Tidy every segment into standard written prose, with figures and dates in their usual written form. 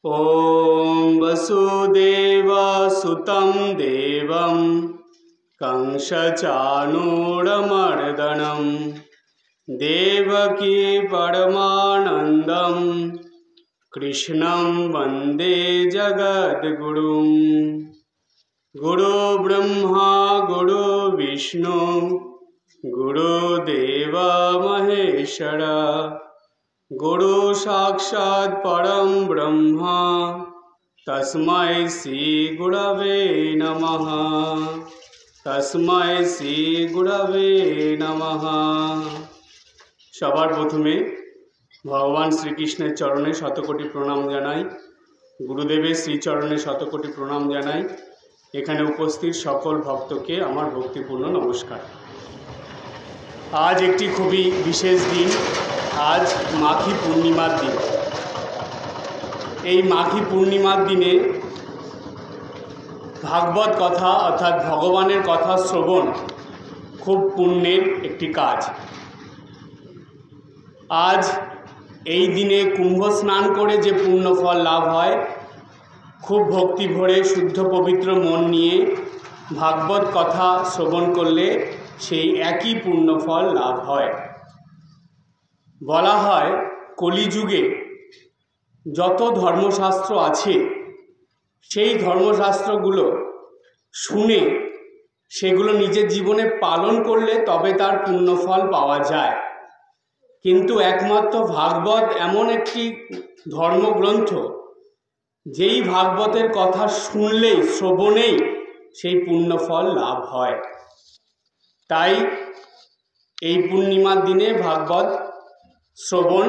ॐ वसुदेवसुतं देवं कंसचाणूरमर्दनं देवकी परमानन्दं कृष्णं वन्दे जगद्गुरुं। गुरुब्रह्मा गुरुविष्णु गुरुदेव महेश्वरा गुरु साक्षात् परं ब्रह्म तस्मै श्री गुरवे नमः। तस्मै श्री गुरवे नमः। सबार प्रथमे भगवान श्रीकृष्णेर चरणे शतकोटी प्रणाम जानाई, गुरुदेवेर श्रीचरणे शतकोटी प्रणाम जानाई। एखाने उपस्थित सकल भक्तके आमार भक्तिपूर्ण नमस्कार। आज एकटी खूबी विशेष दिन, आज माघी पूर्णिमार दिन। এই মাঘী পূর্ণিমার দিনে ভাগবত কথা অর্থাৎ ভগবানের কথা শ্রবণ খুব পুণ্যের একটি কাজ। আজ এই দিনে কুম্ভ স্নান করে যে পুণ্য ফল লাভ হয়, খুব ভক্তি ভরে শুদ্ধ পবিত্র মন নিয়ে ভাগবত কথা শ্রবণ করলে সেই একই পুণ্য ফল লাভ হয়। বলা হয় কলিযুগে যত ধর্মশাস্ত্র আছে সেই ধর্মশাস্ত্রগুলো শুনে সেগুলো নিজের জীবনে পালন করলে তবে তার পুণ্যফল পাওয়া যায়। কিন্তু একমাত্র ভাগবত এমন একটি ধর্মগ্রন্থ যেই ভাগবতের কথা শুনলেই শ্রবণেই সেই পুণ্যফল লাভ হয়। তাই এই পূর্ণিমার দিনে ভাগবত শ্রবণ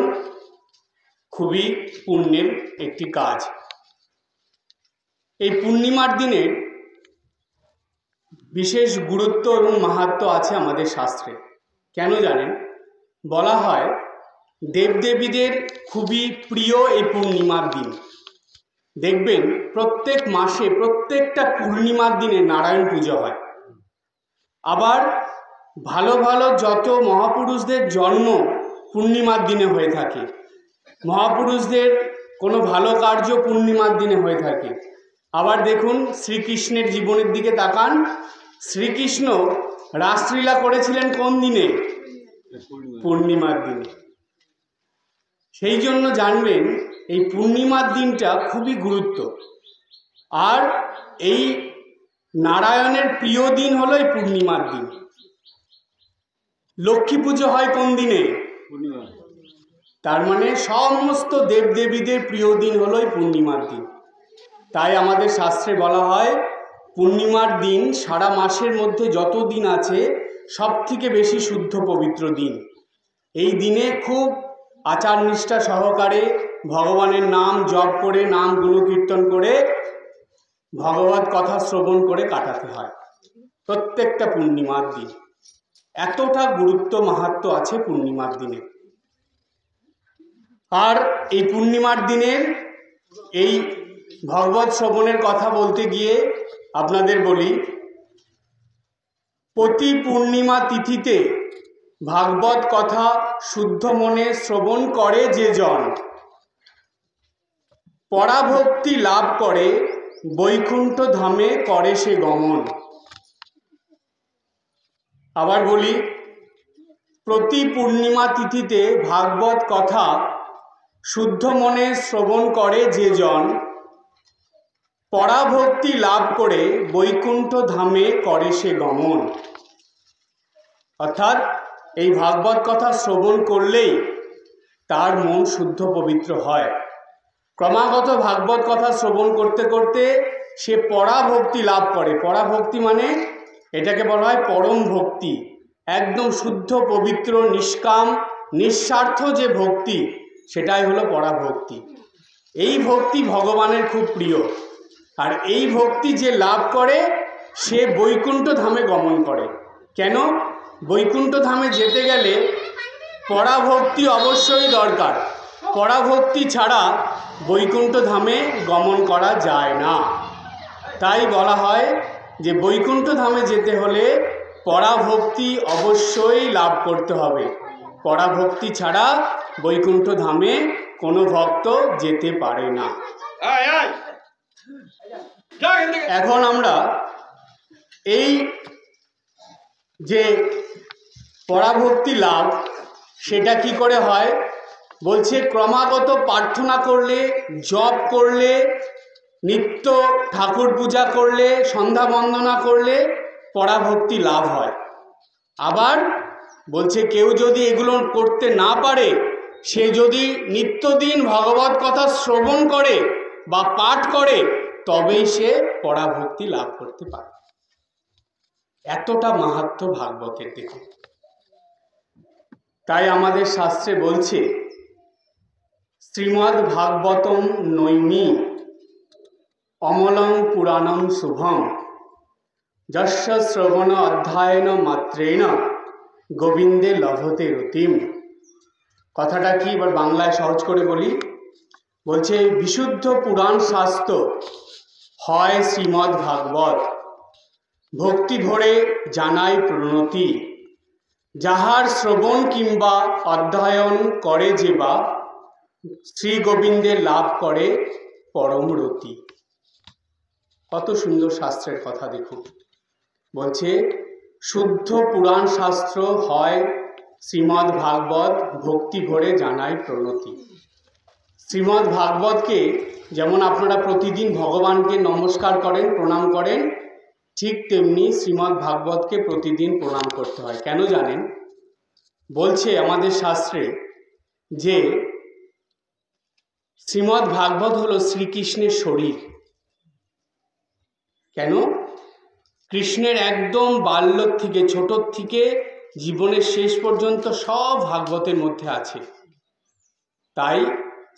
খুবই পুণ্যের একটি কাজ। এই পূর্ণিমার দিনের বিশেষ গুরুত্ব এবং মাহাত্ম্য আছে আমাদের শাস্ত্রে। কেন জানেন? বলা হয় দেবদেবীদের খুবই প্রিয় এই পূর্ণিমার দিন। দেখবেন প্রত্যেক মাসে প্রত্যেকটা পূর্ণিমার দিনে নারায়ণ পুজো হয়। আবার ভালো ভালো যত মহাপুরুষদের জন্ম পূর্ণিমার দিনে হয়ে থাকে, মহাপুরুষদের কোনো ভালো কার্য পূর্ণিমার দিনে হয়ে থাকে। আবার দেখুন শ্রীকৃষ্ণের জীবনের দিকে তাকান, শ্রীকৃষ্ণ রাসলীলা করেছিলেন কোন দিনে? পূর্ণিমার দিনে। সেই জন্য জানবেন এই পূর্ণিমার দিনটা খুবই গুরুত্ব। আর এই নারায়ণের প্রিয় দিন হলো এই পূর্ণিমার দিন। লক্ষ্মী পুজো হয় কোন দিনে? তার মানে সমস্ত দেবদেবীদের প্রিয় দিন হলো এই পূর্ণিমার দিন। তাই আমাদের শাস্ত্রে বলা হয় পূর্ণিমার দিন সারা মাসের মধ্যে যত দিন আছে সব থেকে বেশি শুদ্ধ পবিত্র দিন। এই দিনে খুব আচার নিষ্ঠা সহকারে ভগবানের নাম জপ করে, নাম গুণকীর্তন করে, ভগবত কথা শ্রবণ করে কাটাতে হয় প্রত্যেকটা পূর্ণিমার দিন। এতটা গুরুত্ব মাহাত্ম্য আছে পূর্ণিমার দিনে। আর এই পূর্ণিমার দিনের এই ভগবত শ্রবণের কথা বলতে গিয়ে আপনাদের বলি, প্রতি পূর্ণিমা তিথিতে ভাগবত কথা শুদ্ধ মনে শ্রবণ করে যে জন পরাভক্তি লাভ করে বৈকুণ্ঠ ধামে করে সে গমন। আবার বলি, প্রতি পূর্ণিমা তিথিতে ভাগবত কথা শুদ্ধ মনে শ্রবণ করে যে জন পরাভক্তি লাভ করে বৈকুণ্ঠ ধামে করে সে গমন। অর্থাৎ এই ভাগবত কথা শ্রবণ করলেই তার মন শুদ্ধ পবিত্র হয়। ক্রমাগত ভাগবত কথা শ্রবণ করতে করতে সে পরাভক্তি লাভ করে। পরাভক্তি মানে এটাকে বলা হয় পরম ভক্তি, একদম শুদ্ধ পবিত্র নিষ্কাম নিঃস্বার্থ যে ভক্তি, সেটাই হলো পরাভক্তি। এই ভক্তি ভগবানের খুব প্রিয়। আর এই ভক্তি যে লাভ করে সে বৈকুণ্ঠ ধামে গমন করে। কেন? বৈকুণ্ঠ ধামে যেতে গেলে পরাভক্তি অবশ্যই দরকার। পরাভক্তি ছাড়া বৈকুণ্ঠ ধামে গমন করা যায় না। তাই বলা হয় যে বৈকুণ্ঠ ধামে যেতে হলে পরাভক্তি অবশ্যই লাভ করতে হবে। পরাভক্তি ছাড়া বৈকুণ্ঠ ধামে কোনো ভক্ত যেতে পারে না। এখন আমরা এই যে পরাভক্তি লাভ সেটা কি করে হয় বলছে, ক্রমাগত প্রার্থনা করলে, জপ করলে, নিত্য ঠাকুর পূজা করলে, সন্ধ্যা বন্দনা করলে পরাভক্তি লাভ হয়। আবার বলছে কেউ যদি এগুলো করতে না পারে, সে যদি নিত্যদিন ভগবত কথা শ্রবণ করে বা পাঠ করে, তবেই সে পরাভক্তি লাভ করতে পারে। এতটা মাহাত্ম্য ভাগবতের দেখুন। তাই আমাদের শাস্ত্রে বলছে, শ্রীমদ্ ভাগবতম নৈমি অমলং পুরাণং শুভম যস্য শ্রবণ অধ্যায়ন মাত্রেণ গোবিন্দে লভতে রতিম। কথাটা কি, এবার বাংলায় সহজ করে বলি। বলছে বিশুদ্ধ পুরাণ শাস্ত্র হয় শ্রীমদ্ ভাগবত, ভক্তি ভরে জানাই প্রণতি, যাহার শ্রবণ কিংবা অধ্যয়ন করে যে বা শ্রী গোবিন্দে লাভ করে পরম রতি। কত সুন্দর শাস্ত্রের কথা দেখুন। বলছে শুদ্ধ পুরাণ শাস্ত্র হয় শ্রীমদ্ ভাগবত, ভক্তি ভরে জানায় প্রণতি। শ্রীমদ্ ভাগবতকে যেমন আপনারা প্রতিদিন ভগবানকে নমস্কার করেন, প্রণাম করেন, ঠিক তেমনি শ্রীমদ্ ভাগবতকে প্রতিদিন প্রণাম করতে হয়। কেন জানেন? বলছে আমাদের শাস্ত্রে যে শ্রীমদ্ ভাগবত হলো শ্রীকৃষ্ণের শরীর। কেন? কৃষ্ণের একদম বাল্য থেকে, ছোট থেকে জীবনের শেষ পর্যন্ত সব ভাগবতের মধ্যে আছে। তাই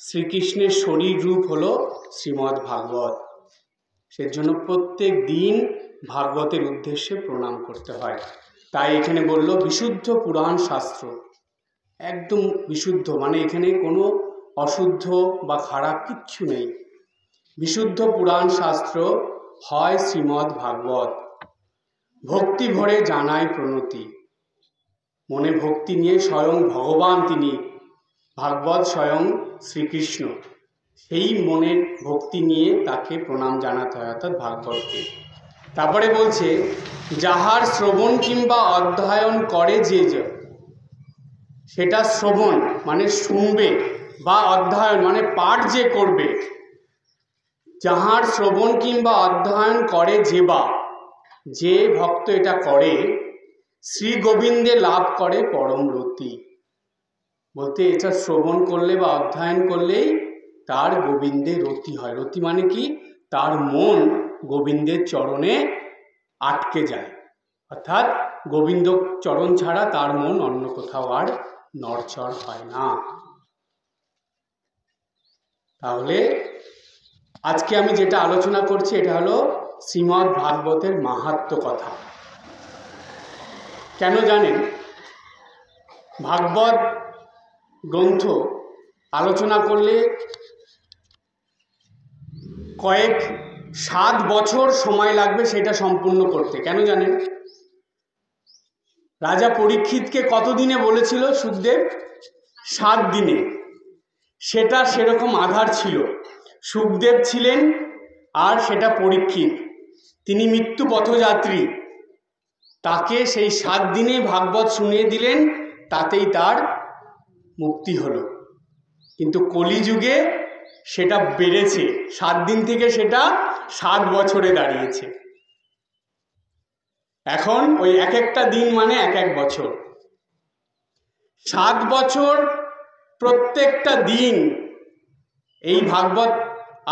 শ্রীকৃষ্ণের শরীর রূপ হলো শ্রীমদ্ ভাগবত। সেজন্য প্রত্যেক দিন ভাগবতের উদ্দেশ্যে প্রণাম করতে হয়। তাই এখানে বলল বিশুদ্ধ পুরাণ শাস্ত্র, একদম বিশুদ্ধ, মানে এখানে কোনো অশুদ্ধ বা খারাপ কিচ্ছু নেই। বিশুদ্ধ পুরাণ শাস্ত্র হয় শ্রীমদ্ ভাগবত, ভক্তি ভরে জানায় প্রণতি। মনে ভক্তি নিয়ে, স্বয়ং ভগবান তিনি, ভাগবত স্বয়ং শ্রীকৃষ্ণ, সেই মনের ভক্তি নিয়ে তাকে প্রণাম জানাতে হয়, অর্থাৎ ভাগবতকে। তারপরে বলছে যাহার শ্রবণ কিংবা অধ্যয়ন করে যে, সেটা শ্রবণ মানে শুনবে, বা অধ্যয়ন মানে পাঠ যে করবে, যাহার শ্রবণ কিংবা অধ্যয়ন করে যে বা, যে ভক্ত এটা করে, শ্রী গোবিন্দে লাভ করে পরম রতি। বলতে এটা শ্রবণ করলে বা অধ্যয়ন করলেই তার গোবিন্দে রতি হয়। রতি মানে কি? তার মন গোবিন্দের চরণে আটকে যায়, অর্থাৎ গোবিন্দ চরণ ছাড়া তার মন অন্য কোথাও আর নড়চড় হয় না। তাহলে আজকে আমি যেটা আলোচনা করছি এটা হলো শ্রীমদ্ ভাগবতের মাহাত্ম্য কথা। কেন জানেন? ভাগবত গ্রন্থ আলোচনা করলে 7 বছর সময় লাগবে সেটা সম্পূর্ণ করতে। কেন জানেন? রাজা পরীক্ষিতকে কত দিনে বলেছিল সুখদেব? 7 দিনে। সেটা সেরকম আধার ছিল। সুখদেব ছিলেন আর সেটা পরীক্ষিত, তিনি মৃত্যু পথযাত্রী। তাকে সেই 7 দিনে ভাগবত শুনিয়ে দিলেন, তাতেই তার মুক্তি হলো। কিন্তু কলিযুগে সেটা বেড়েছে, 7 দিন থেকে সেটা 7 বছরে দাঁড়িয়েছে। এখন ওই এক একটা দিন মানে এক বছর। 7 বছর প্রত্যেকটা দিন এই ভাগবত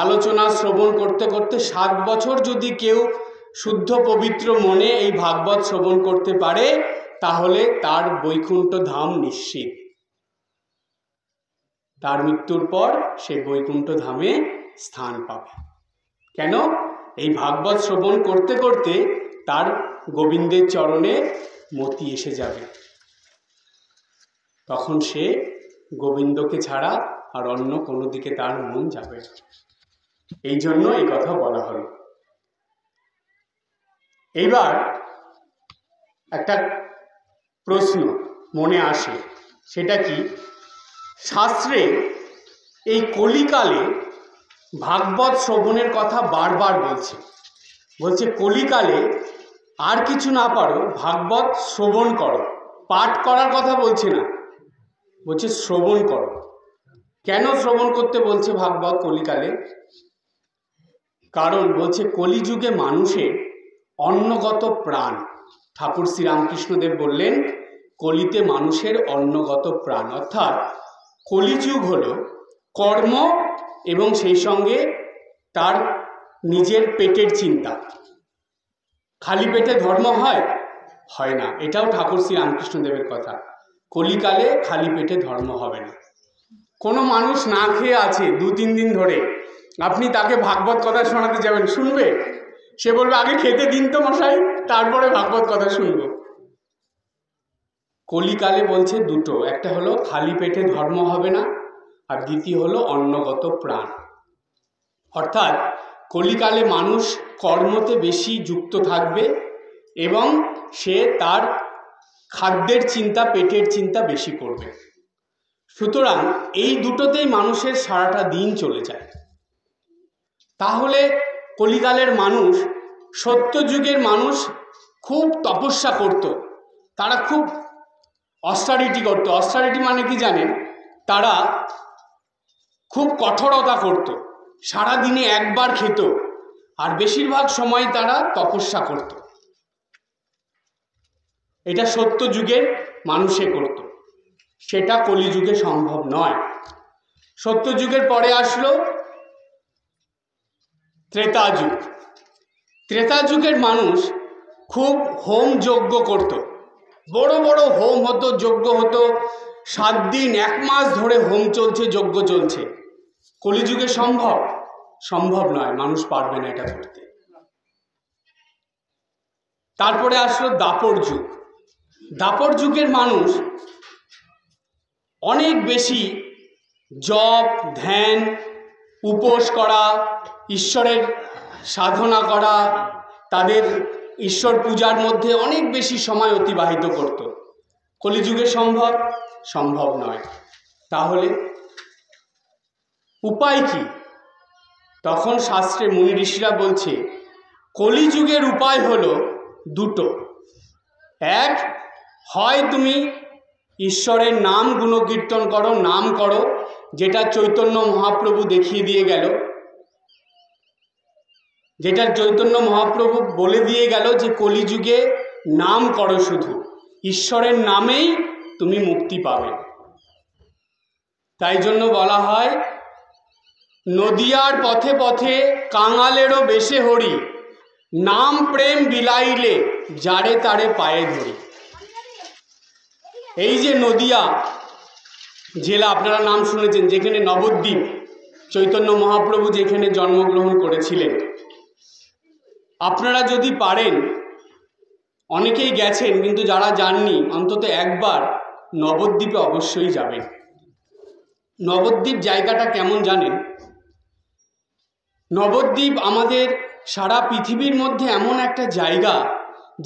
আলোচনা শ্রবণ করতে করতে 7 বছর যদি কেউ শুদ্ধ পবিত্র মনে এই ভাগবত শ্রবণ করতে পারে, তাহলে তার বৈকুণ্ঠ ধাম নিশ্চিত। তার মৃত্যুর পর সে বৈকুণ্ঠ ধামে স্থান পাবে। কেন? এই ভাগবত শ্রবণ করতে করতে তার গোবিন্দের চরণে মতি এসে যাবে, তখন সে গোবিন্দকে ছাড়া আর অন্য কোনো দিকে তার মন যাবে না। এই জন্য এই কথা বলা হলো। এইবার একটা প্রশ্ন মনে আসে, সেটা কি? শাস্ত্রে এই কলিকালে ভাগবত শ্রবণের কথা বারবার বলছে কলিকালে আর কিছু না পারো, ভাগবত শ্রবণ করো। পাঠ করার কথা বলছে না, বলছে শ্রবণ করো। কেন শ্রবণ করতে বলছে ভাগবত কলিকালে? কারণ বলছে কলিযুগে মানুষের অন্নগত প্রাণ। ঠাকুর শ্রীরামকৃষ্ণদেব বললেন কলিতে মানুষের অন্নগত প্রাণ, অর্থাৎ কলিযুগ হলো কর্ম এবং সেই সঙ্গে তার নিজের পেটের চিন্তা। খালি পেটে ধর্ম হয় না, এটাও ঠাকুর শ্রীরামকৃষ্ণদেবের কথা। কলিকালে খালি পেটে ধর্ম হবে না। কোনো মানুষ না খেয়ে আছে 2-3 দিন ধরে, আপনি তাকে ভাগবত কথা শোনাতে যাবেন, শুনবে? সে বলবে আগে খেতে দিন তো মশাই, তারপরে ভাগবত কথা শুনবো। কলিকালে বলছে দুটো, একটা হলো খালি পেটে ধর্ম হবে না, আর দ্বিতীয় হলো অন্নগত প্রাণ। অর্থাৎ কলিকালে মানুষ কর্মতে বেশি যুক্ত থাকবে এবং সে তার খাদ্যের চিন্তা, পেটের চিন্তা বেশি করবে। সুতরাং এই দুটোতেই মানুষের সারাটা দিন চলে যায়। তাহলে কলিকালের মানুষ, সত্যযুগের মানুষ খুব তপস্যা করত, তারা খুব অস্টারিটি করত। অস্টারিটি মানে কি জানেন? তারা খুব কঠোরতা করত, সারাদিনে একবার খেত, আর বেশিরভাগ সময় তারা তপস্যা করত। এটা সত্যযুগের মানুষে করত, সেটা কলিযুগে সম্ভব নয়। সত্যযুগের পরে আসলো ত্রেতা যুগ। ত্রেতা যুগের মানুষ খুব হোম যজ্ঞ করত, বড় বড় হোম হতো, যজ্ঞ হতো, 7 দিন 1 মাস ধরে হোম চলছে, যজ্ঞ চলছে। কলিযুগে সম্ভব নয়, মানুষ পারবে না এটা করতে। তারপরে আসলো দাপর যুগ। দাপর যুগের মানুষ অনেক বেশি জপ, ধ্যান, উপোস করা, ঈশ্বরের সাধনা করা, তাদের ঈশ্বর পূজার মধ্যে অনেক বেশি সময় অতিবাহিত করত। কলিযুগে সম্ভব নয়। তাহলে উপায় কি? তখন শাস্ত্রে মুনি ঋষিরা বলছে কলিযুগের উপায় হলো দুটো। এক, হয় তুমি ঈশ্বরের নাম গুণকীর্তন করো, নাম করো, যেটা চৈতন্য মহাপ্রভু দেখিয়ে দিয়ে গেল, যেটা চৈতন্য মহাপ্রভু বলে দিয়ে গেল যে কলিযুগে নাম করো, শুধু ঈশ্বরের নামেই তুমি মুক্তি পাবে। তাই জন্য বলা হয় নদিয়ার পথে পথে কাঙালেরও বেশে হরি, নাম প্রেম বিলাইলে যারে তারে পায়ে ধরি। এই যে নদিয়া জেলা, আপনারা নাম শুনেছেন, যেখানে নবদ্বীপ, চৈতন্য মহাপ্রভু যেখানে জন্মগ্রহণ করেছিলেন। আপনারা যদি পারেন, অনেকেই গেছেন কিন্তু যারা যাননি, অন্তত একবার নবদ্বীপে অবশ্যই যাবেন। নবদ্বীপ জায়গাটা কেমন জানেন? নবদ্বীপ আমাদের সারা পৃথিবীর মধ্যে এমন একটা জায়গা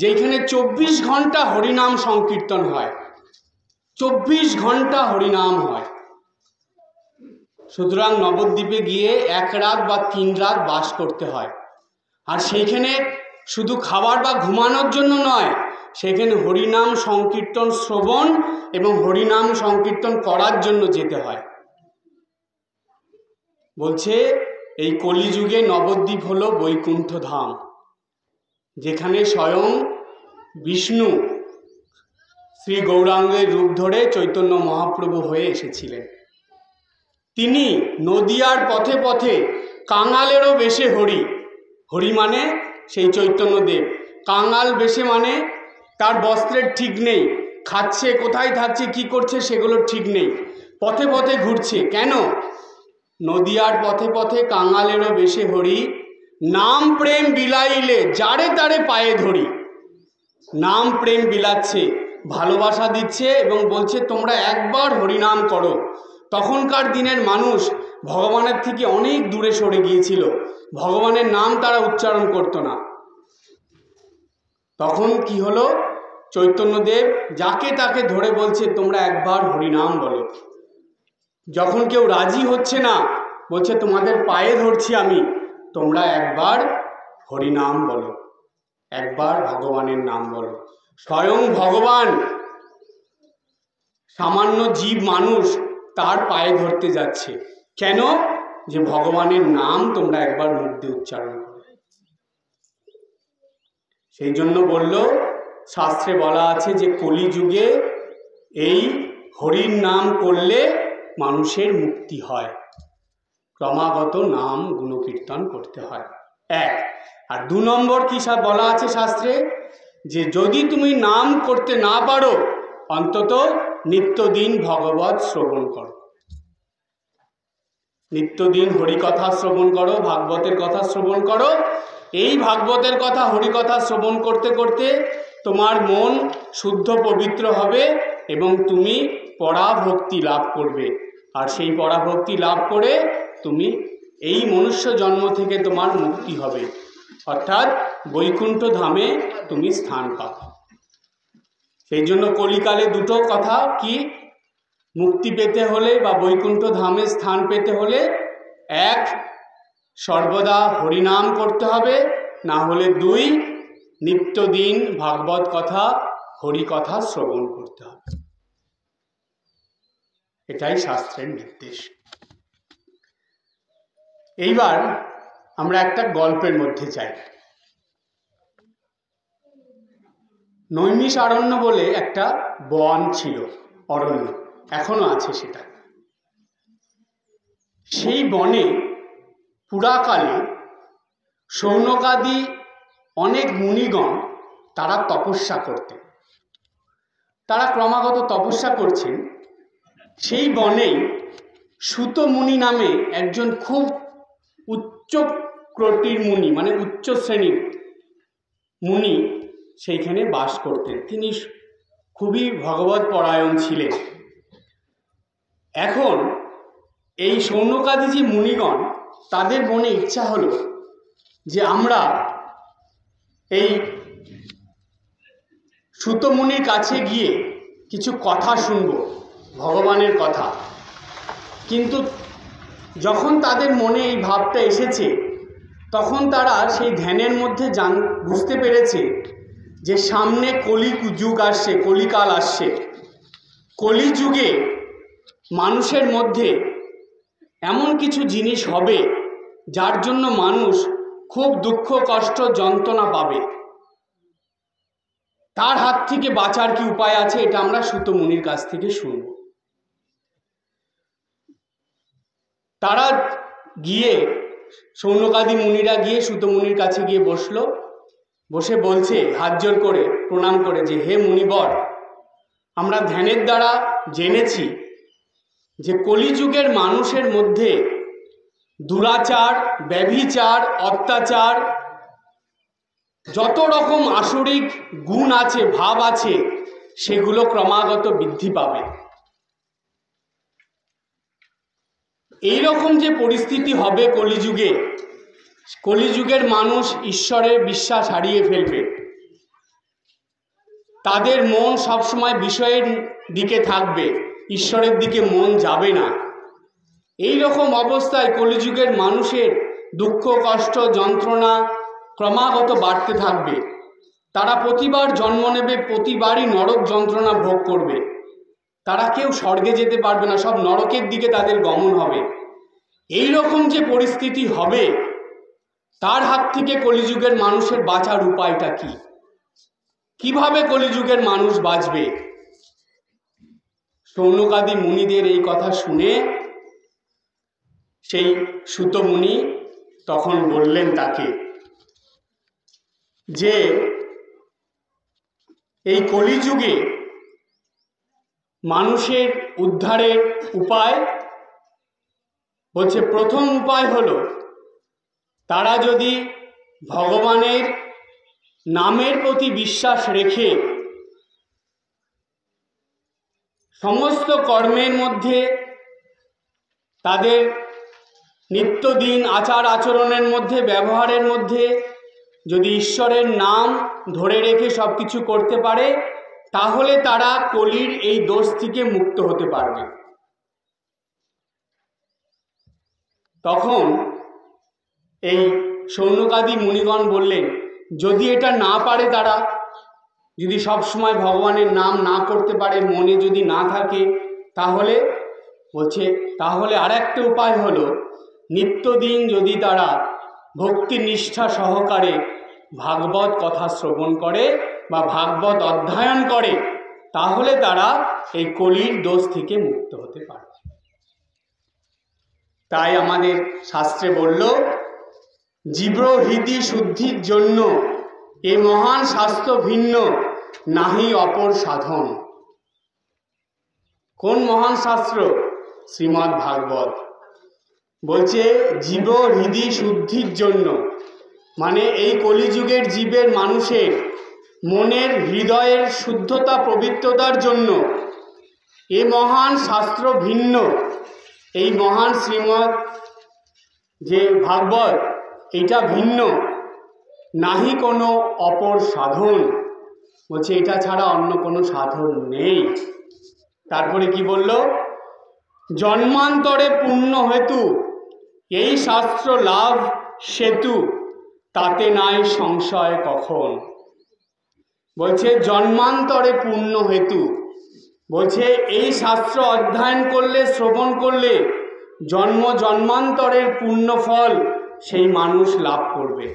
যেখানে 24 ঘন্টা হরিনাম সংকীর্তন হয়, 24 ঘন্টা হরিনাম হয়। সুতরাং নবদ্বীপে গিয়ে 1 রাত বা 3 রাত বাস করতে হয়। আর সেইখানে শুধু খাবার বা ঘুমানোর জন্য নয়, সেখানে হরিনাম সংকীর্তন শ্রবণ এবং হরিনাম সংকীর্তন করার জন্য যেতে হয়। বলছে এই কলিযুগে নবদ্বীপ হলো বৈকুণ্ঠ ধাম, যেখানে স্বয়ং বিষ্ণু শ্রী গৌরাঙ্গের রূপ ধরে চৈতন্য মহাপ্রভু হয়ে এসেছিলেন। তিনি নদিয়ার পথে পথে কাঙালেরও বেশে হরি, হরি মানে সেই চৈতন্যদেব, কাঙাল বেশে মানে তার বস্ত্রের ঠিক নেই, খাচ্ছে, কোথায় থাকছে, কি করছে সেগুলো ঠিক নেই, পথে পথে ঘুরছে। কেন? নদিয়ার পথে পথে কাঙালেরও বেশে হরি, নাম প্রেম বিলাইলে যারে তারে পায়ে ধরি। নাম প্রেম বিলাচ্ছে, ভালোবাসা দিচ্ছে এবং বলছে তোমরা একবার হরিনাম করো। তখনকার দিনের মানুষ ভগবানের থেকে অনেক দূরে সরে গিয়েছিল, ভগবানের নাম তারা উচ্চারণ করত না। তখন কি হলো? চৈতন্যদেব যাকে তাকে ধরে বলছে তোমরা একবার হরিনাম বলো। যখন কেউ রাজি হচ্ছে না, বলছে তোমাদের পায়ে ধরছি আমি, তোমরা একবার হরিনাম বলো, একবার ভগবানের নাম বলো। স্বয়ং ভগবান সামান্য জীব মানুষ তার পায়ে ধরতে যাচ্ছে, কেন? যে ভগবানের নাম তোমরা একবার মুখ দিয়ে উচ্চারণ করো। সেই জন্য বলল, শাস্ত্রে বলা আছে যে কলিযুগে এই হরির নাম করলে মানুষের মুক্তি হয়, ক্রমাগত নাম গুণকীর্তন করতে হয়, এক। আর 2 নম্বর কি সব বলা আছে শাস্ত্রে, যে যদি তুমি নাম করতে না পারো অন্তত নিত্যদিন ভগবত শ্রবণ করো, নিত্যদিন হরিকথা শ্রবণ করো, ভাগবতের কথা শ্রবণ করো। এই ভাগবতের কথা হরিকথা শ্রবণ করতে করতে তোমার মন শুদ্ধ পবিত্র হবে এবং তুমি পরাভক্তি লাভ করবে। আর সেই পরাভক্তি লাভ করে তুমি এই মনুষ্য জন্ম থেকে তোমার মুক্তি হবে, অর্থাৎ বৈকুণ্ঠ ধামে তুমি স্থান পাবে। সেই জন্য কলিকালে দুটো কথা কি, মুক্তি পেতে হলে বা বৈকুণ্ঠ ধামে স্থান পেতে হলে, এক, সর্বদা হরিনাম করতে হবে, না হলে 2, নিত্যদিন ভাগবত কথা হরিকথা শ্রবণ করতে হবে। এটাই শাস্ত্রের নির্দেশ। এইবার আমরা একটা গল্পের মধ্যে যাই। নৈমিষারণ্য বলে একটা বন ছিল, অরণ্য, এখনো আছে সেটা। সেই বনে পুরাকালে শৌনকাদি অনেক মুনিগণ তারা তপস্যা করতেন। তারা ক্রমাগত তপস্যা করছেন। সেই বনেই সুত মুনি নামে একজন খুব উচ্চ কোটির মুনি, মানে উচ্চ শ্রেণীর মুনি সেইখানে বাস করতেন। তিনি খুবই ভগবত পরায়ণ ছিলেন। এখন এই শৌনকাদি যে মুনিগণ, তাদের মনে ইচ্ছা হলো যে আমরা এই সুত মুনির কাছে গিয়ে কিছু কথা শুনব, ভগবানের কথা। কিন্তু যখন তাদের মনে এই ভাবটা এসেছে, তখন তারা সেই ধ্যানের মধ্যে বুঝতে পেরেছে যে সামনে কলিযুগ আসছে, কলিকাল আসছে। কলিযুগে মানুষের মধ্যে এমন কিছু জিনিস হবে যার জন্য মানুষ খুব দুঃখ কষ্ট যন্ত্রণা পাবে। তার হাত থেকে বাঁচার কি উপায় আছে, এটা আমরা সুত মুনির কাছ থেকে শুনব। তারা গিয়ে, শৌনকাদি মুনিরা গিয়ে সুত মুনির কাছে গিয়ে বসলো। বসে বলছে হাত জোর করে প্রণাম করে যে হে মুনিবর, আমরা ধ্যানের দ্বারা জেনেছি যে কলিযুগের মানুষের মধ্যে দুরাচার, ব্যভিচার, অত্যাচার, যত রকম আসরিক গুণ আছে, ভাব আছে, সেগুলো ক্রমাগত বৃদ্ধি পাবে। এই রকম যে পরিস্থিতি হবে কলিযুগে, কলিযুগের মানুষ ঈশ্বরের বিশ্বাস হারিয়ে ফেলবে। তাদের মন সবসময় বিষয়ের দিকে থাকবে, ঈশ্বরের দিকে মন যাবে না। এই রকম অবস্থায় কলিযুগের মানুষের দুঃখ কষ্ট যন্ত্রণা ক্রমাগত বাড়তে থাকবে। তারা প্রতিবার জন্ম নেবে, প্রতিবারই নরক যন্ত্রণা ভোগ করবে। তারা কেউ স্বর্গে যেতে পারবে না, সব নরকের দিকে তাদের গমন হবে। এই রকম যে পরিস্থিতি হবে, তার হাত থেকে কলিযুগের মানুষের বাঁচার উপায়টা কি? কিভাবে কলিযুগের মানুষ বাঁচবে? শৌনকাদি মুনিদের এই কথা শুনে সেই সুত মুনি তখন বললেন তাকে যে এই কলিযুগে মানুষের উদ্ধারের উপায়, বলছে প্রথম উপায় হলো তারা যদি ভগবানের নামের প্রতি বিশ্বাস রেখে সমস্ত কর্মের মধ্যে, তাদের নিত্যদিন আচার আচরণের মধ্যে, ব্যবহারের মধ্যে যদি ঈশ্বরের নাম ধরে রেখে সব কিছু করতে পারে, তাহলে তারা কলির এই দোষ থেকে মুক্ত হতে পারবে। তখন এই শৌনকাদি মুনিগণ বললেন, যদি এটা না পারে, তারা যদি সবসময় ভগবানের নাম না করতে পারে, মনে যদি না থাকে, তাহলে বলছে তাহলে আর একটা উপায় হলো, নিত্যদিন যদি তারা ভক্তি নিষ্ঠা সহকারে ভাগবত কথা শ্রবণ করে বা ভাগবত অধ্যয়ন করে, তাহলে তারা এই কলির দোষ থেকে মুক্ত হতে পারে। তাই আমাদের শাস্ত্রে বলল, জীব হৃদি শুদ্ধির জন্য এ মহান শাস্ত্র ভিন্ন, নাহি অপর সাধন। কোন মহান শাস্ত্র? শ্রীমদ্ ভাগবত। বলছে জীব হৃদি শুদ্ধির জন্য, মানে এই কলিযুগের জীবের মানুষের মনের হৃদয়ের শুদ্ধতা পবিত্রতার জন্য এ মহান শাস্ত্র ভিন্ন। এই মহান শ্রীমদ্ যে ভাগবত, এটা ভিন্ন, নাহি কোনো অপর সাধন। বলছে এটা ছাড়া অন্য কোনো সাধন নেই। তারপরে কি বলল? জন্মান্তরে পুণ্য হেতু এই শাস্ত্র লাভ সেতু, তাতে নাই সংশয় কখন। বলছে জন্মান্তরে পুণ্য হেতু, বলছে এই শাস্ত্র অধ্যয়ন করলে, শ্রবণ করলে জন্ম জন্মান্তরের পুণ্য ফল সেই মানুষ লাভ করবে।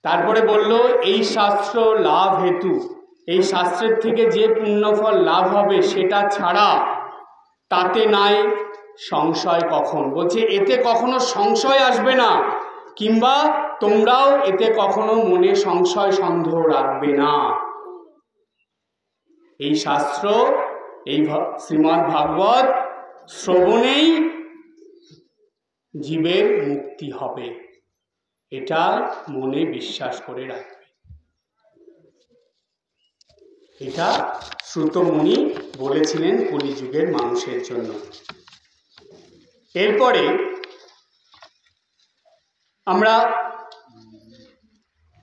তারপরে বলল এই শাস্ত্র লাভ হেতু, এই শাস্ত্রের থেকে যে পুণ্যফল লাভ হবে সেটা ছাড়া তাতে নাই সংশয় কখন। বলছে এতে কখনো সংশয় আসবে না, কিংবা তোমরাও এতে কখনো মনে সংশয় সন্দেহ রাখবে না। এই শাস্ত্র, এই শ্রীমদ্ ভাগবত শ্রবণেই জীবের মুক্তি হবে, এটা মনে বিশ্বাস করে রাখবে। এটা শ্রুতমুনি বলেছিলেন কলিযুগের মানুষের জন্য। এরপরে আমরা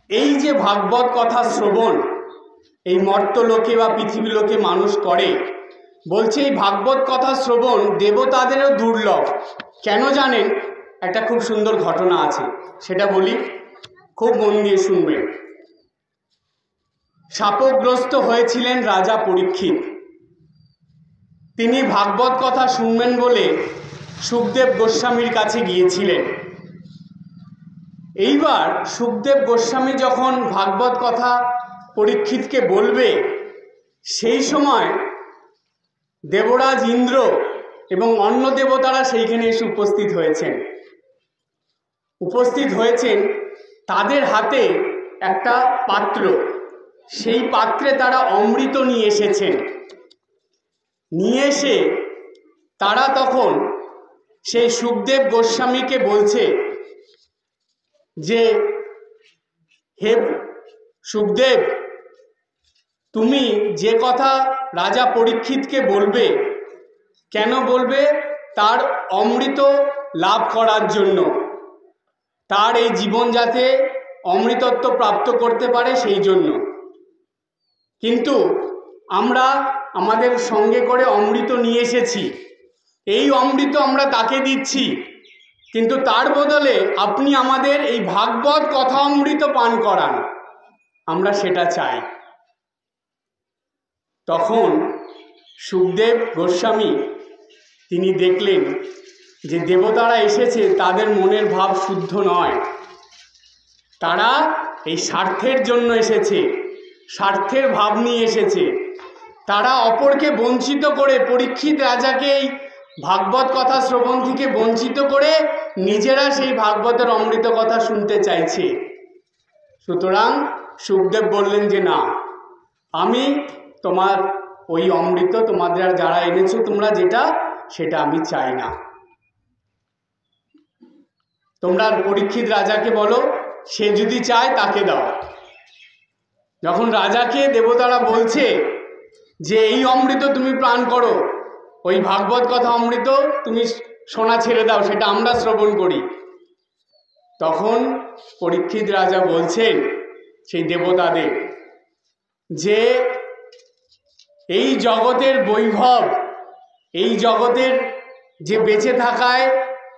এই যে ভাগবত কথা শ্রবণ এই মর্তলোকে বা পৃথিবীলোকে মানুষ করে, বলছে এই ভাগবত কথা শ্রবণ দেবতাদেরও দুর্লভ। কেন জানেন? একটা খুব সুন্দর ঘটনা আছে, সেটা বলি, খুব মন দিয়ে শুনবেন। শাপগ্রস্ত হয়েছিলেন রাজা পরীক্ষিত। তিনি ভাগবত কথা শুনবেন বলে সুখদেব গোস্বামীর কাছে গিয়েছিলেন। এইবার সুখদেব গোস্বামী যখন ভাগবত কথা পরীক্ষিতকে বলবে, সেই সময় দেবরাজ ইন্দ্র এবং অন্য দেবতারা সেইখানে এসে উপস্থিত হয়েছেন। তাদের হাতে একটা পাত্র, সেই পাত্রে তারা অমৃত নিয়ে এসেছেন। নিয়ে এসে তারা তখন সেই সুখদেব গোস্বামীকে বলছে যে, হে সুখদেব, তুমি যে কথা রাজা পরীক্ষিতকে বলবে, কেন বলবে? তার অমৃত লাভ করার জন্য, তার এই জীবন যাতে অমৃতত্ব প্রাপ্ত করতে পারে সেই জন্য। কিন্তু আমরা আমাদের সঙ্গে করে অমৃত নিয়ে এসেছি, এই অমৃত আমরা তাকে দিচ্ছি, কিন্তু তার বদলে আপনি আমাদের এই ভাগবত কথা অমৃত পান করান, আমরা সেটা চাই। তখন সুখদেব গোস্বামী তিনি দেখলেন যে দেবতারা এসেছে, তাদের মনের ভাব শুদ্ধ নয়, তারা এই স্বার্থের জন্য এসেছে, স্বার্থের ভাব নিয়ে এসেছে। তারা অপরকে বঞ্চিত করে, পরীক্ষিত রাজাকে এই ভাগবত কথা শ্রবণ থেকে বঞ্চিত করে নিজেরা সেই ভাগবতের অমৃত কথা শুনতে চাইছে। সুতরাং সুখদেব বললেন যে না, আমি তোমার ওই অমৃত তোমাদের যারা এনেছো তোমরা যেটা, সেটা আমি চাই না। তোমরা পরীক্ষিত রাজাকে বলো, সে যদি চায় তাকে দাও। যখন রাজাকে দেবতারা বলছে যে এই অমৃত তুমি পান করো, ওই ভাগবত কথা অমৃত তুমি শোনা ছেড়ে দাও, সেটা আমরা শ্রবণ করি, তখন পরীক্ষিত রাজা বলছেন সেই দেবতাদের যে এই জগতের বৈভব, এই জগতের যে বেঁচে থাকায়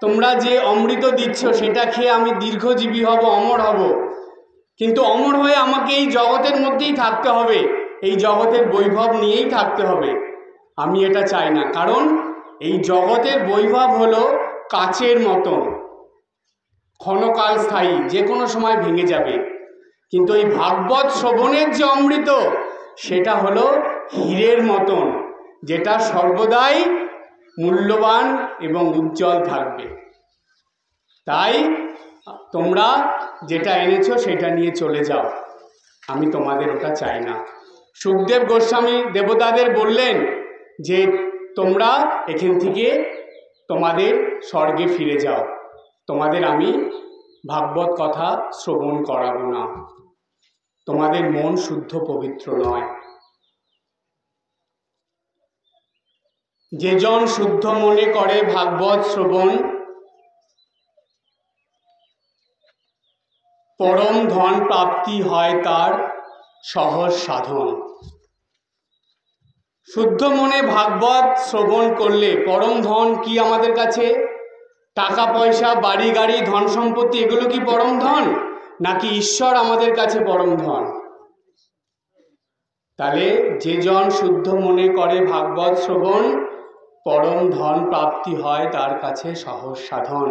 তোমরা যে অমৃত দিচ্ছ সেটা খেয়ে আমি দীর্ঘজীবী হব, অমর হব, কিন্তু অমর হয়ে আমাকে এই জগতের মধ্যেই থাকতে হবে, এই জগতের বৈভব নিয়েই থাকতে হবে। আমি এটা চাই না, কারণ এই জগতের বৈভব হলো কাচের মতন, ক্ষণকাল স্থায়ী, যে কোনো সময় ভেঙে যাবে। কিন্তু এই ভাগবত শ্রবণের যে অমৃত সেটা হলো হীরের মতন, যেটা সর্বদাই মূল্যবান এবং উজ্জ্বল থাকবে। তাই তোমরা যেটা এনেছো সেটা নিয়ে চলে যাও, আমি তোমাদের ওটা চাই না। সুখদেব গোস্বামী দেবতাদের বললেন যে তোমরা এখান থেকে তোমাদের স্বর্গে ফিরে যাও, তোমাদের আমি ভাগবত কথা শ্রবণ করাবো না, তোমাদের মন শুদ্ধ পবিত্র নয়। যে জন শুদ্ধ মনে করে ভাগবত শ্রবণ, পরম ধন প্রাপ্তি হয় তার সহজ সাধন। শুদ্ধ মনে ভাগবত শ্রবণ করলে পরম ধন কি আমাদের কাছে? টাকা পয়সা, বাড়ি গাড়ি, ধন সম্পত্তি, এগুলো কি পরম ধন? নাকি ঈশ্বর আমাদের কাছে পরম ধন? তাহলে যে জন শুদ্ধ মনে করে ভাগবত শ্রবণ, পরম ধন প্রাপ্তি হয় তার কাছে সহজ সাধন,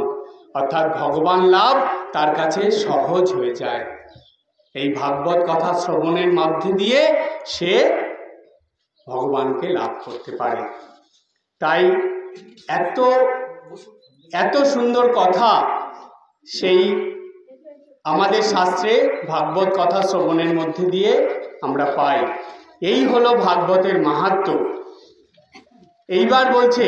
অর্থাৎ ভগবান লাভ তার কাছে সহজ হয়ে যায়। এই ভাগবত কথা শ্রবণের মধ্যে দিয়ে সে ভগবানকে লাভ করতে পারে। তাই এত সুন্দর কথা সেই আমাদের শাস্ত্রে ভাগবত কথা শ্রবণের মধ্যে দিয়ে আমরা পাই। এই হলো ভাগবতের মাহাত্ম্য। এইবার বলছে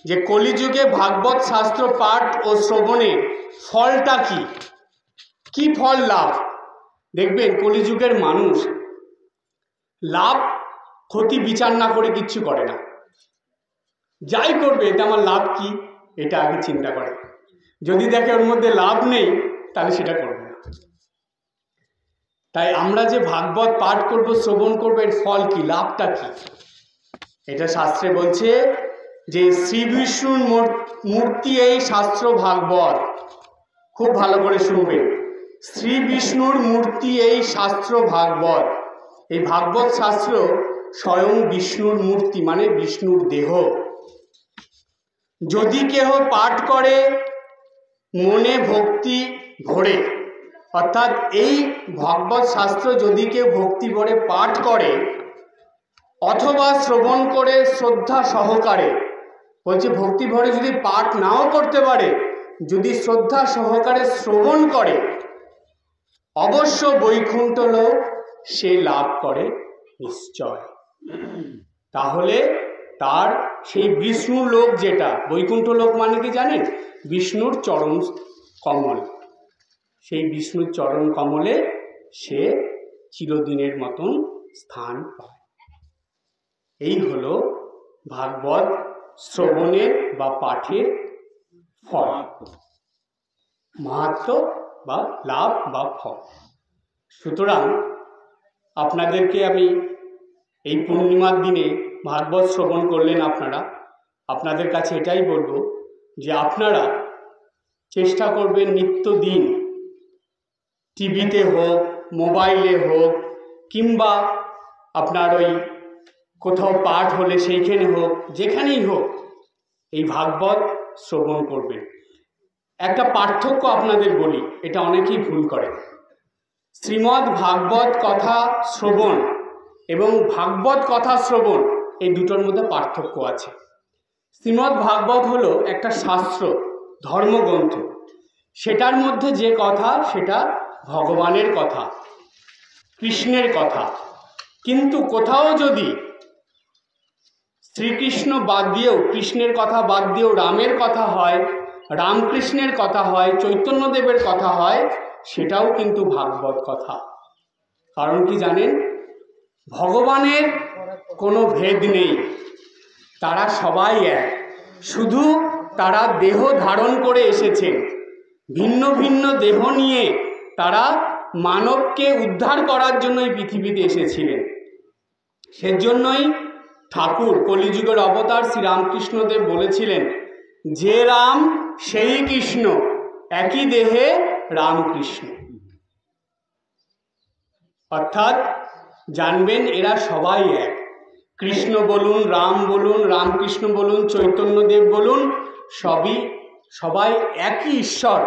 যে কলিযুগে ভাগবত শাস্ত্র পাঠ ও শ্রবণের ফলটা কি, কি ফল লাভ? দেখবেন কলিযুগের মানুষ লাভ ক্ষতি বিচার না করে কিচ্ছু করে না, যাই করবে এটা আমার লাভ কি এটা আগে চিন্তা করে, যদি দেখে ওর মধ্যে লাভ নেই তাহলে সেটা করবে না। তাই আমরা যে ভাগবত পাঠ করব, শ্রবণ করবো, এর ফল কি, লাভটা কি? এটা শাস্ত্রে বলছে যে শ্রী বিষ্ণুর মূর্তি এই শাস্ত্র ভাগবত। খুব ভালো করে শুনবেন, শ্রী বিষ্ণুর মূর্তি এই শাস্ত্র ভাগবত। এই ভাগবত শাস্ত্র স্বয়ং বিষ্ণুর মূর্তি, মানে বিষ্ণুর দেহ। যদি কেহ পাঠ করে মনে ভক্তি ভরে, অর্থাৎ এই ভাগবত শাস্ত্র যদি কেউ ভক্তি ভরে পাঠ করে অথবা শ্রবণ করে শ্রদ্ধা সহকারে, বলছে ভক্তি ভরে যদি পাঠ নাও করতে পারে, যদি শ্রদ্ধা সহকারে শ্রবণ করে, অবশ্য বৈকুণ্ঠ লোক সে লাভ করে নিশ্চয়। তাহলে তার সেই বিষ্ণু লোক, যেটা বৈকুণ্ঠ লোক মানে কি জানেন? বিষ্ণুর চরণ কমল, সেই বিষ্ণুর চরণ কমলে সে চিরদিনের মতন স্থান পায়। এই হলো ভাগবত শ্রবণের বা পাঠের ফল, মাহাত্ম্য বা লাভ বা ফল। সুতরাং আপনাদেরকে আমি এই পূর্ণিমার দিনে ভাগবত শ্রবণ করলেন আপনারা, আপনাদের কাছে এটাই বলবো যে আপনারা চেষ্টা করবেন নিত্যদিন টিভিতে হোক, মোবাইলে হোক, কিংবা আপনার ওই কোথাও পাঠ হলে সেইখানে হোক, যেখানেই হোক এই ভাগবত শ্রবণ করবেন। একটা পার্থক্য আপনাদের বলি, এটা অনেকেই ভুল করে। শ্রীমদ্ ভাগবত কথা শ্রবণ এবং ভাগবত কথা শ্রবণ এই দুটোর মধ্যে পার্থক্য আছে। শ্রীমদ্ ভাগবত হলো একটা শাস্ত্র, ধর্মগ্রন্থ, সেটার মধ্যে যে কথা সেটা ভগবানের কথা, কৃষ্ণের কথা। কিন্তু কোথাও যদি শ্রীকৃষ্ণ বাদ দিয়েও, কৃষ্ণের কথা বাদ দিয়েও রামের কথা হয়, রামকৃষ্ণের কথা হয়, চৈতন্যদেবের কথা হয়, সেটাও কিন্তু ভাগবত কথা। কারণ কি জানেন? ভগবানের কোনো ভেদ নেই, তারা সবাই এক, শুধু তারা দেহ ধারণ করে এসেছেন, ভিন্ন ভিন্ন দেহ নিয়ে তারা মানবকে উদ্ধার করার জন্য এই পৃথিবীতে এসেছিলেন। সেজন্যই ঠাকুর কলিযুগের অবতার শ্রী রামকৃষ্ণদেব বলেছিলেন যে রাম সেই কৃষ্ণ, একই দেহে রামকৃষ্ণ। অর্থাৎ জানবেন এরা সবাই এক। কৃষ্ণ বলুন, রাম বলুন, রামকৃষ্ণ বলুন, চৈতন্যদেব বলুন, সবাই একই ঈশ্বর,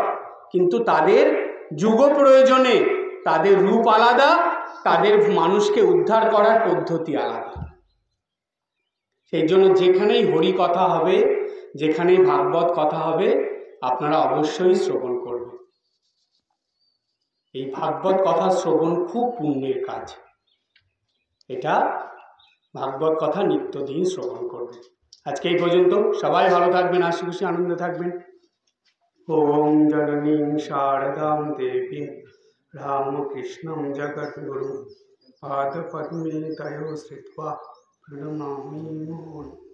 কিন্তু তাদের যুগ প্রয়োজনে তাদের রূপ আলাদা, তাদের মানুষকে উদ্ধার করার পদ্ধতি আলাদা। সেই জন্য যেখানেই হরি কথা হবে, যেখানেই ভাগবত কথা হবে, আপনারা অবশ্যই শ্রবণ করবেন। এই ভাগবত কথা শ্রবণ খুব পুণ্যের কাজ। এটা ভাগবত কথা নিত্যদিন শ্রবণ করবেন। আজকে এই পর্যন্ত। সবাই ভালো থাকবেন, হাসি খুশি আনন্দে থাকবেন। ওম জননীং শারদাং দেবীং রামকৃষ্ণং জগদ্গুরুং পাদপদ্মে তয়ো শ্রিত্বা প্রণমামি মুহুর্মুহুঃ।